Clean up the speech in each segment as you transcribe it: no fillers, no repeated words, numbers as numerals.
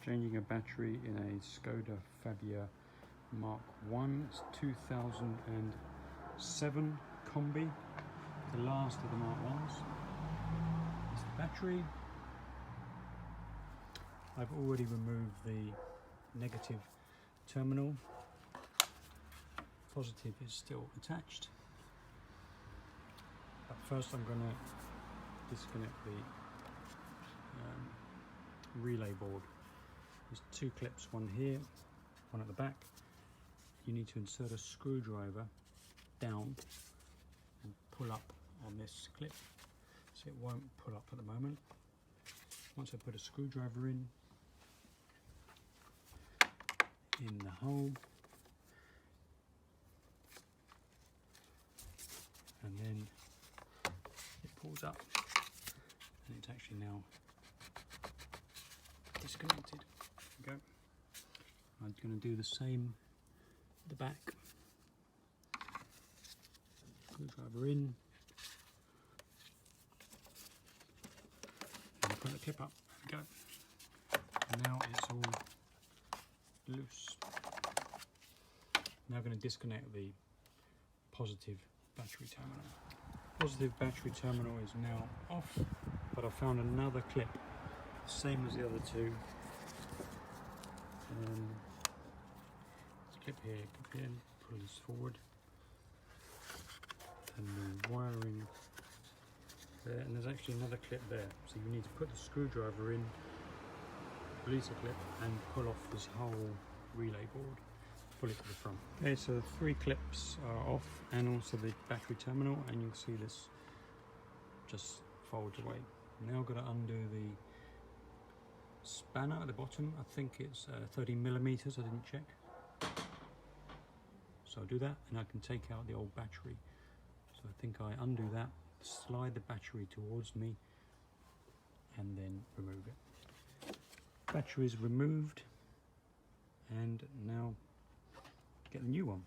Changing a battery in a Skoda Fabia Mark 1. It's 2007 Combi, the last of the Mark 1s. It's the battery. I've already removed the negative terminal. Positive is still attached. But first I'm going to disconnect the relay board. There's two clips, one here, one at the back. You need to insert a screwdriver down and pull up on this clip, so it won't pull up at the moment. Once I put a screwdriver in the hole, and then it pulls up, and it's actually now disconnected. There we go. I'm going to do the same at the back. Screwdriver in, and put the clip up. There we go. And now it's all loose. Now I'm going to disconnect the positive battery terminal. Positive battery terminal is now off, but I found another clip, same as the other two. Clip here, pull this forward, and the wiring there, and there's actually another clip there, so you need to put the screwdriver in, release the clip, and pull off this whole relay board, pull it to the front. Okay, so the three clips are off, and also the battery terminal, and you'll see this just folds away. Now I've got to undo the spanner at the bottom. I think it's 30 millimeters, I didn't check. So I'll do that, and I can take out the old battery. So I think I undo that, slide the battery towards me, and then remove it. Battery is removed, and now get the new one.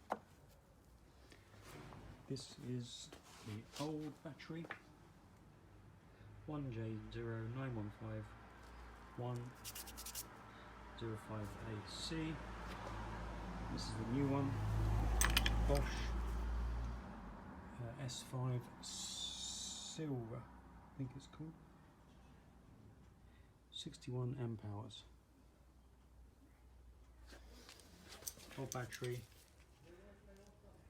This is the old battery, 1J0915-105AC. This is the new one, Bosch S5 Silver, I think it's called. 61 amp hours. Old battery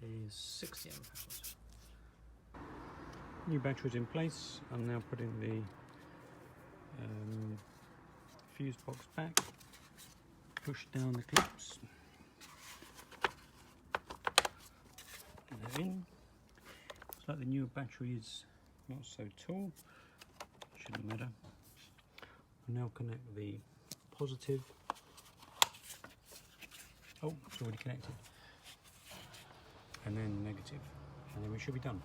is 60 amp hours. New battery's in place. I'm now putting the fuse box back. Push down the clips. And they're in. Looks like the newer battery is not so tall. Shouldn't matter. I'll now connect the positive. Oh, it's already connected. And then negative. And then we should be done.